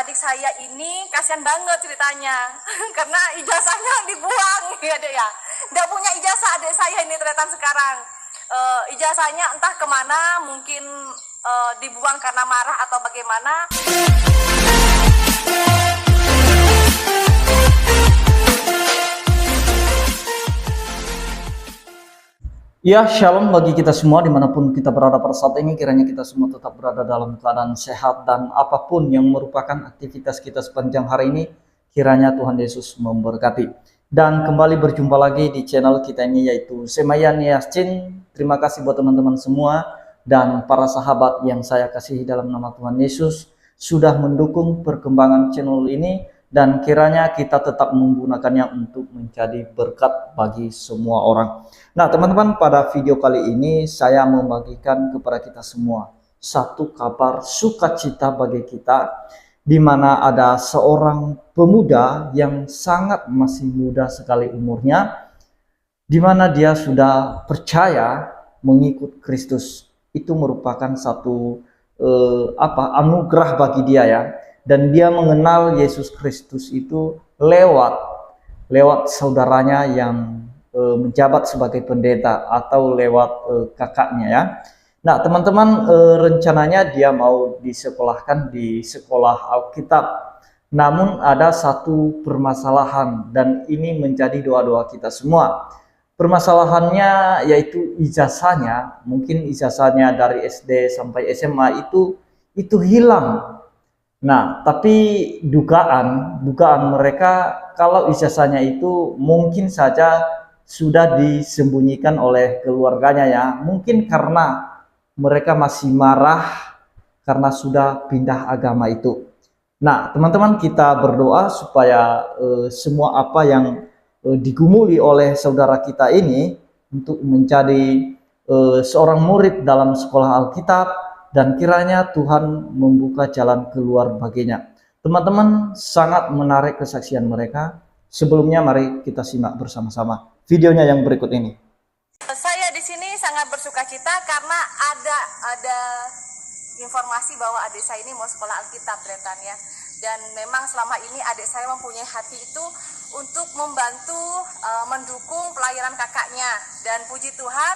adik saya ini kasihan banget ceritanya karena ijazahnya dibuang ya dek ya. Nggak punya ijazah adik saya ini ternyata sekarang. Ijazahnya entah kemana, mungkin dibuang karena marah atau bagaimana. Ya, shalom bagi kita semua dimanapun kita berada pada saat ini. Kiranya kita semua tetap berada dalam keadaan sehat dan apapun yang merupakan aktivitas kita sepanjang hari ini, kiranya Tuhan Yesus memberkati. Dan kembali berjumpa lagi di channel kita ini, yaitu Semayan Yasin. Terima kasih buat teman-teman semua dan para sahabat yang saya kasihi dalam nama Tuhan Yesus sudah mendukung perkembangan channel ini, dan kiranya kita tetap menggunakannya untuk menjadi berkat bagi semua orang. Nah teman-teman, pada video kali ini saya membagikan kepada kita semua satu kabar sukacita bagi kita, di mana ada seorang pemuda yang sangat masih muda sekali umurnya, di mana dia sudah percaya mengikut Kristus. Itu merupakan satu anugerah bagi dia ya. Dan dia mengenal Yesus Kristus itu lewat saudaranya yang menjabat sebagai pendeta, atau lewat kakaknya ya. Nah teman-teman, rencananya dia mau disekolahkan di sekolah Alkitab. Namun ada satu permasalahan, dan ini menjadi doa-doa kita semua. Permasalahannya yaitu ijazahnya. Mungkin ijazahnya dari SD sampai SMA itu hilang. Nah, tapi dugaan mereka kalau ijazahnya itu mungkin saja sudah disembunyikan oleh keluarganya ya. Mungkin karena mereka masih marah karena sudah pindah agama itu. Nah, teman-teman, kita berdoa supaya semua apa yang digumuli oleh saudara kita ini untuk menjadi seorang murid dalam sekolah Alkitab, dan kiranya Tuhan membuka jalan keluar baginya. Teman-teman, sangat menarik kesaksian mereka. Sebelumnya mari kita simak bersama-sama videonya yang berikut ini. Saya di sini sangat bersukacita karena ada informasi bahwa adik saya ini mau sekolah Alkitab ternyata ya. Dan memang selama ini adik saya mempunyai hati itu untuk membantu mendukung pelayanan kakaknya, dan puji Tuhan,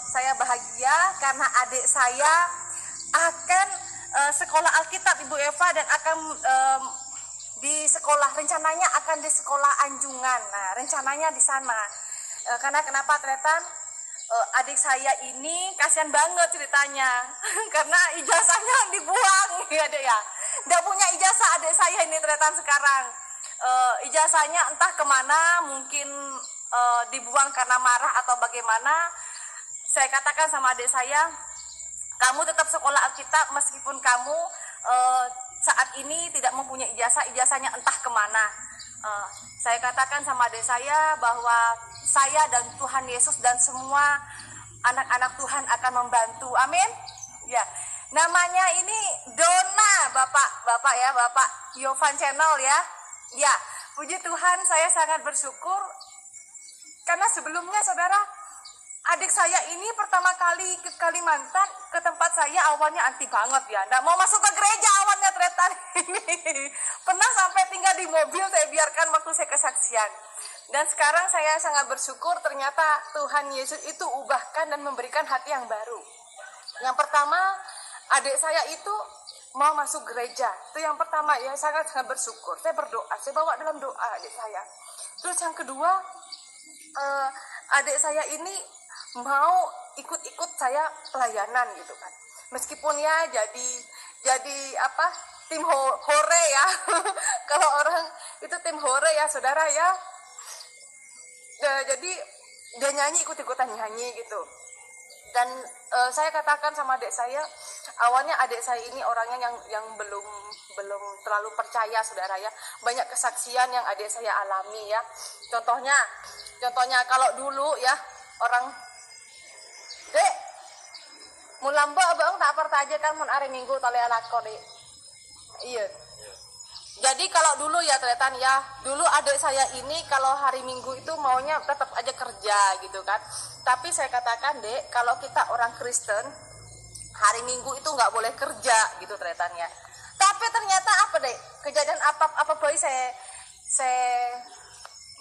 saya bahagia karena adik saya akan sekolah Alkitab Ibu Eva, dan akan di sekolah, rencananya akan di sekolah Anjungan. Nah rencananya di sana. Karena kenapa ternyata adik saya ini kasihan banget ceritanya karena ijazahnya dibuang ya dek ya. Nggak punya ijazah adik saya ini ternyata sekarang. Ijazahnya entah kemana, mungkin dibuang karena marah atau bagaimana. Saya katakan sama adik saya, kamu tetap sekolah Alkitab meskipun kamu saat ini tidak mempunyai ijazah, ijazahnya entah kemana. Saya katakan sama adik saya bahwa saya dan Tuhan Yesus dan semua anak-anak Tuhan akan membantu. Amin. Ya, namanya ini Dona, Bapak ya, Bapak Yovan Channel ya. Ya, puji Tuhan, saya sangat bersyukur karena sebelumnya saudara, adik saya ini pertama kali ke Kalimantan, ke tempat saya awalnya anti banget ya. Nggak mau masuk ke gereja awalnya ternyata ini. Pernah sampai tinggal di mobil, saya biarkan waktu saya kesaksian. Dan sekarang saya sangat bersyukur ternyata Tuhan Yesus itu ubahkan dan memberikan hati yang baru. Yang pertama, adik saya itu mau masuk gereja. Itu yang pertama ya, sangat bersyukur. Saya berdoa, saya bawa dalam doa adik saya. Terus yang kedua, adik saya ini mau ikut saya pelayanan gitu kan. Meskipun ya jadi apa, tim hore ya. Kalau orang itu tim hore ya saudara ya. Jadi dia nyanyi, ikut-ikutan nyanyi gitu. Dan saya katakan sama adik saya, awalnya adik saya ini orangnya yang belum terlalu percaya saudara ya. Banyak kesaksian yang adik saya alami ya. Contohnya kalau dulu ya, orang dek mulambo abang tak pertaja kan mun hari Minggu tole alako dek. Iya. Jadi kalau dulu ya ternyata ya, dulu adik saya ini kalau hari Minggu itu maunya tetap aja kerja gitu kan. Tapi saya katakan dek, kalau kita orang Kristen hari Minggu itu nggak boleh kerja gitu ternyata ya. Tapi ternyata saya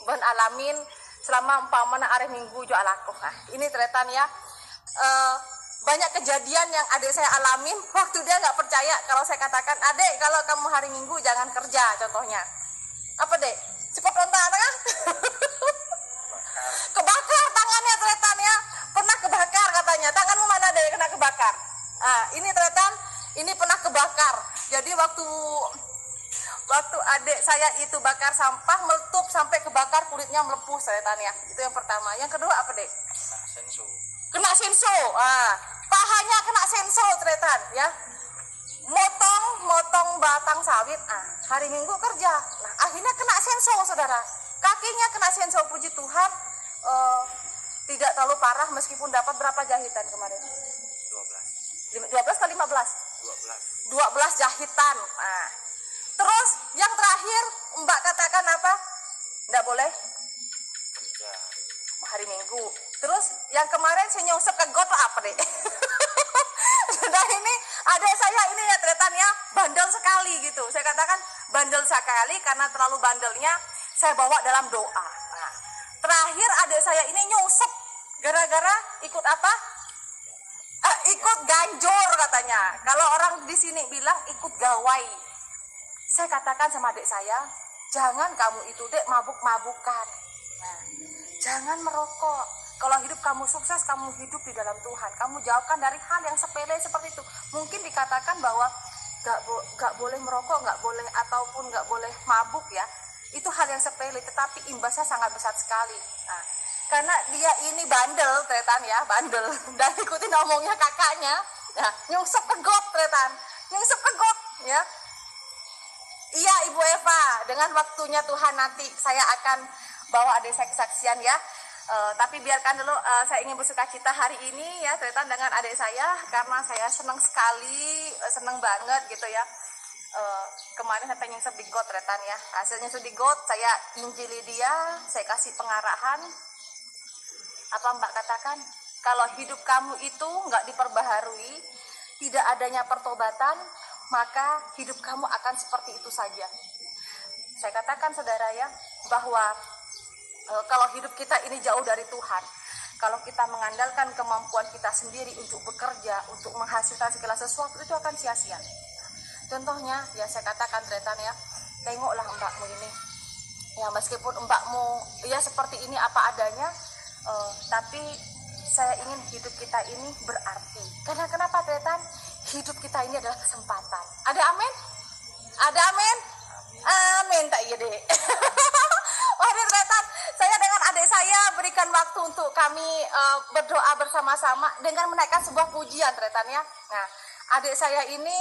alamin selama umpamana hari Minggu jo alaku. Nah, ini tretan ya. Banyak kejadian yang adik saya alamin waktu dia nggak percaya kalau saya katakan, "Adek, kalau kamu hari Minggu jangan kerja," contohnya. Apa, Dek? Cepat rontak kan? Kebakar tangannya tretan ya. Pernah kebakar katanya. Tanganmu mana, Dek, kena kebakar? Nah, ini tretan, ini pernah kebakar. Jadi waktu adik saya itu bakar sampah, meletup sampai kebakar, kulitnya melepuh tretan ya. Itu yang pertama. Yang kedua apa, Dek? Kena senso. Pahanya kena senso tretan ya. Motong batang sawit. Hari Minggu kerja. Nah, akhirnya kena senso, saudara. Kakinya kena senso, puji Tuhan. Tidak terlalu parah meskipun dapat berapa jahitan kemarin? 12 atau 15? 12 jahitan. Nah, terus yang terakhir Mbak katakan apa? Nggak boleh hari Minggu. Terus yang kemarin saya nyungsep ke got apa, Dek? Dan ini adik saya ini ya tretan ya, bandel sekali gitu. Saya katakan bandel sekali karena terlalu bandelnya saya bawa dalam doa. Nah, terakhir adik saya ini nyungsep gara-gara ikut apa? Ikut ganjor katanya. Kalau orang di sini bilang ikut gawai. Saya katakan sama adik saya, jangan kamu itu, Dek, mabuk-mabukan. Nah, jangan merokok. Kalau hidup kamu sukses, kamu hidup di dalam Tuhan. Kamu jauhkan dari hal yang sepele seperti itu. Mungkin dikatakan bahwa gak boleh merokok, gak boleh ataupun gak boleh mabuk ya. Itu hal yang sepele, tetapi imbasnya sangat besar sekali. Nah, karena dia ini bandel, tretan ya, bandel. Dan ikutin omongnya kakaknya. Nah, nyungsep ke got, tretan. Nyungsep ke got, ya. Iya, Ibu Eva, dengan waktunya Tuhan nanti saya akan bawa adik saya kesaksian ya. Tapi biarkan dulu saya ingin bersuka cita hari ini ya tretan dengan adik saya karena saya senang sekali, senang banget gitu ya. Kemarin saya pengen nyungsep di got tretan ya. Hasilnya di got, saya injili dia, saya kasih pengarahan. Apa Mbak katakan? Kalau hidup kamu itu nggak diperbaharui, tidak adanya pertobatan, maka hidup kamu akan seperti itu saja. Saya katakan saudara ya, bahwa kalau hidup kita ini jauh dari Tuhan, kalau kita mengandalkan kemampuan kita sendiri untuk bekerja, untuk menghasilkan segala sesuatu, itu akan sia-sia. Contohnya, ya saya katakan tretan ya, tengoklah mbakmu ini. Ya meskipun mbakmu ya seperti ini apa adanya, tapi saya ingin hidup kita ini berarti. Karena kenapa tretan? Hidup kita ini adalah kesempatan. Ada amin? Ada amin? Amin tak iya deh. Waduh tretan, saya dengan adik saya berikan waktu untuk kami berdoa bersama-sama dengan menaikkan sebuah pujian tretan ya. Nah, adik saya ini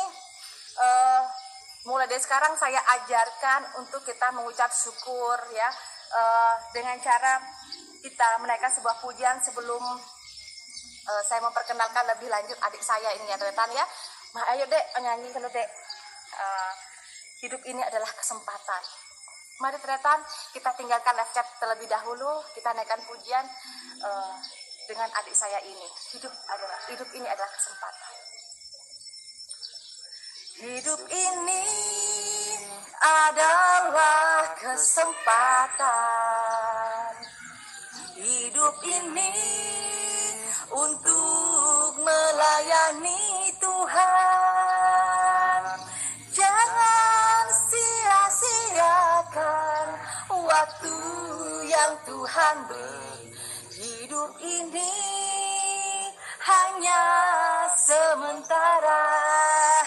mulai dari sekarang saya ajarkan untuk kita mengucap syukur ya, dengan cara kita menaikkan sebuah pujian sebelum saya memperkenalkan lebih lanjut adik saya ini ya tretan ya. Nah, ayo dek nyanyi kalau dek. Hidup ini adalah kesempatan. Mari tretan, kita tinggalkan live chat terlebih dahulu, kita naikkan pujian dengan adik saya ini. Hidup ini adalah kesempatan. Hidup ini adalah kesempatan. Hidup ini untuk melayani Tuhan. Jangan sia-siakan waktu yang Tuhan beri. Hidup ini hanya sementara.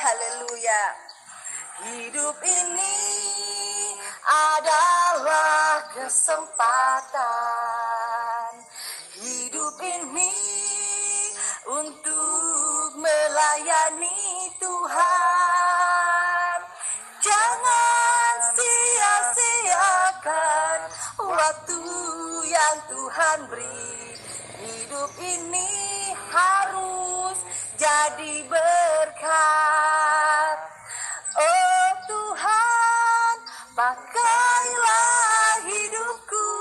Haleluya. Hidup ini adalah kesempatan. Hidup ini untuk melayani Tuhan. Jangan sia-siakan waktu yang Tuhan beri. Hidup ini harus jadi berkat. Oh Tuhan, pakailah hidupku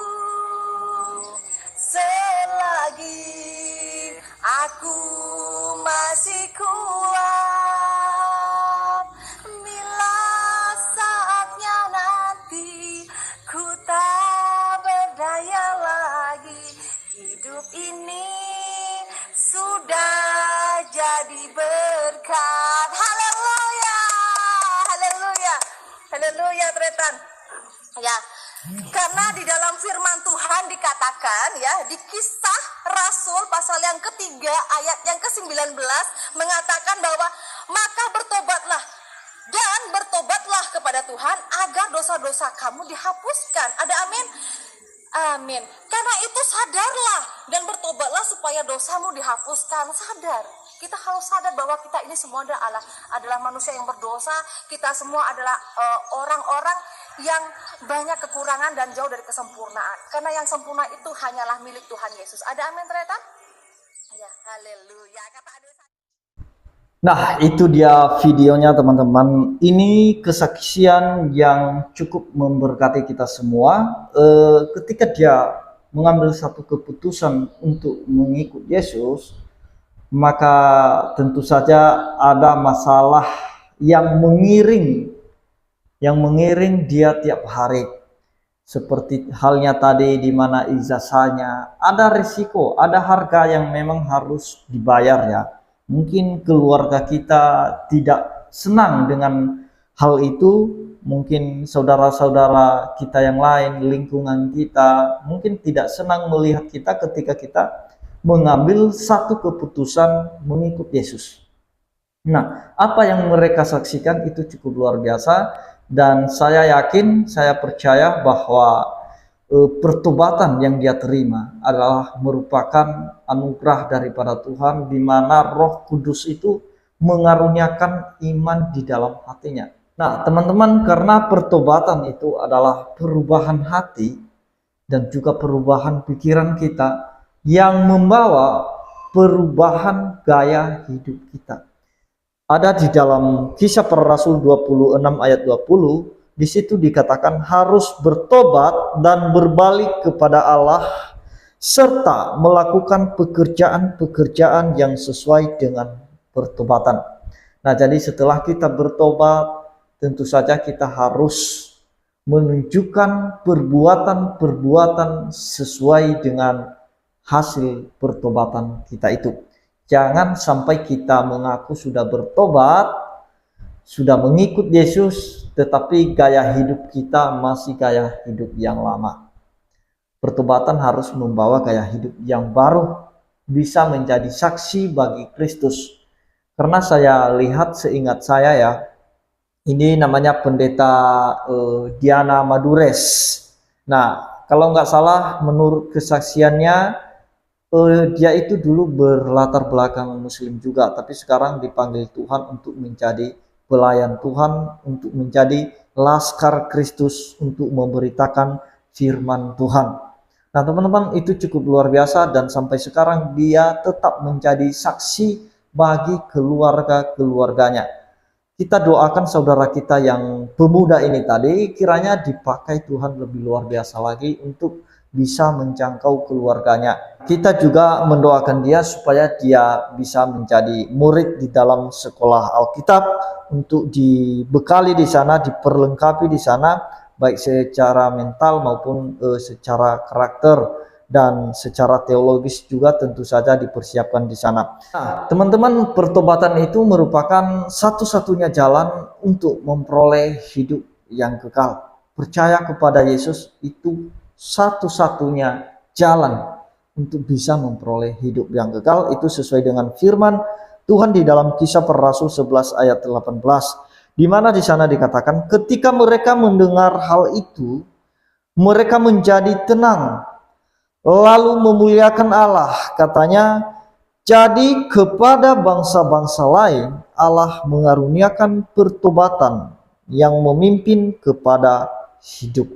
selagi aku masih kuat. Bila saatnya nanti Haleluya, Tretan. Ya, karena di dalam firman Tuhan dikatakan ya, di Kisah Rasul pasal yang ketiga ayat yang ke-19 mengatakan bahwa maka bertobatlah dan bertobatlah kepada Tuhan agar dosa-dosa kamu dihapuskan. Ada amin? Amin. Karena itu sadarlah dan bertobatlah supaya dosamu dihapuskan. Sadar. Kita harus sadar bahwa kita ini semua adalah manusia yang berdosa. Kita semua adalah orang-orang yang banyak kekurangan dan jauh dari kesempurnaan. Karena yang sempurna itu hanyalah milik Tuhan Yesus. Ada amin, ternyata? Ya, haleluya. Kata adik saya. Nah, itu dia videonya teman-teman. Ini kesaksian yang cukup memberkati kita semua. Ketika dia mengambil satu keputusan untuk mengikut Yesus, maka tentu saja ada masalah yang mengiring dia tiap hari. Seperti halnya tadi di mana ijazahnya, ada risiko, ada harga yang memang harus dibayar ya. Mungkin keluarga kita tidak senang dengan hal itu, mungkin saudara-saudara kita yang lain, lingkungan kita mungkin tidak senang melihat kita ketika kita mengambil satu keputusan mengikut Yesus. Nah, apa yang mereka saksikan itu cukup luar biasa, dan saya yakin, saya percaya bahwa pertobatan yang dia terima adalah merupakan anugerah daripada Tuhan, di mana Roh Kudus itu mengaruniakan iman di dalam hatinya. Nah, teman-teman, karena pertobatan itu adalah perubahan hati dan juga perubahan pikiran kita yang membawa perubahan gaya hidup kita. Ada di dalam Kisah Para Rasul 26 ayat 20, di situ dikatakan harus bertobat dan berbalik kepada Allah serta melakukan pekerjaan-pekerjaan yang sesuai dengan pertobatan. Nah, jadi setelah kita bertobat, tentu saja kita harus menunjukkan perbuatan-perbuatan sesuai dengan hasil pertobatan kita itu. Jangan sampai kita mengaku sudah bertobat, sudah mengikut Yesus, tetapi gaya hidup kita masih gaya hidup yang lama. Pertobatan harus membawa gaya hidup yang baru, bisa menjadi saksi bagi Kristus. Karena saya lihat, seingat saya ya, ini namanya pendeta Diana Madures. Nah, kalau nggak salah menurut kesaksiannya, dia itu dulu berlatar belakang Muslim juga, tapi sekarang dipanggil Tuhan untuk menjadi pelayan Tuhan, untuk menjadi laskar Kristus, untuk memberitakan firman Tuhan. Nah, teman-teman, itu cukup luar biasa, dan sampai sekarang dia tetap menjadi saksi bagi keluarganya. Kita doakan saudara kita yang pemuda ini tadi, kiranya dipakai Tuhan lebih luar biasa lagi untuk bisa menjangkau keluarganya. Kita juga mendoakan dia supaya dia bisa menjadi murid di dalam sekolah Alkitab, untuk dibekali di sana, diperlengkapi di sana, baik secara mental maupun secara karakter, dan secara teologis juga tentu saja dipersiapkan di sana. Nah, teman-teman, pertobatan itu merupakan satu-satunya jalan untuk memperoleh hidup yang kekal. Percaya kepada Yesus itu satu-satunya jalan untuk bisa memperoleh hidup yang kekal. Itu sesuai dengan firman Tuhan di dalam Kisah Para Rasul 11 ayat 18, di mana di sana dikatakan ketika mereka mendengar hal itu, mereka menjadi tenang lalu memuliakan Allah. Katanya, jadi kepada bangsa-bangsa lain Allah mengaruniakan pertobatan yang memimpin kepada hidup.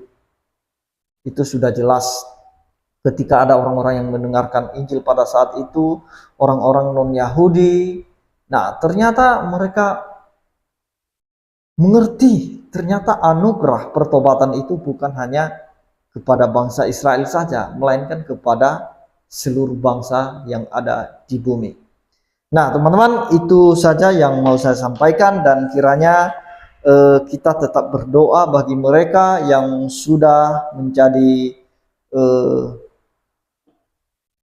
Itu sudah jelas ketika ada orang-orang yang mendengarkan Injil pada saat itu, orang-orang non-Yahudi. Nah, ternyata mereka mengerti, ternyata anugerah pertobatan itu bukan hanya kepada bangsa Israel saja, melainkan kepada seluruh bangsa yang ada di bumi. Nah, teman-teman, itu saja yang mau saya sampaikan, dan kiranya kita tetap berdoa bagi mereka yang sudah menjadi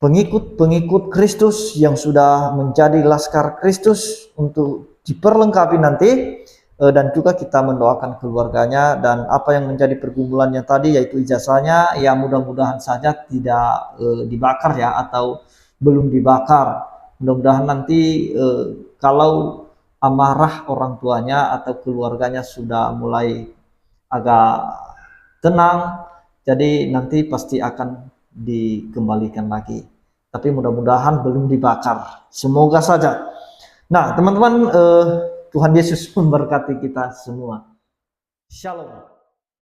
pengikut Kristus, yang sudah menjadi laskar Kristus, untuk diperlengkapi nanti dan juga kita mendoakan keluarganya, dan apa yang menjadi pergumulannya tadi yaitu ijazahnya, ya mudah-mudahan saja tidak dibakar ya, atau belum dibakar. Mudah-mudahan nanti kalau amarah orang tuanya atau keluarganya sudah mulai agak tenang, jadi nanti pasti akan dikembalikan lagi. Tapi mudah-mudahan belum dibakar. Semoga saja. Nah, teman-teman, Tuhan Yesus memberkati kita semua. Shalom.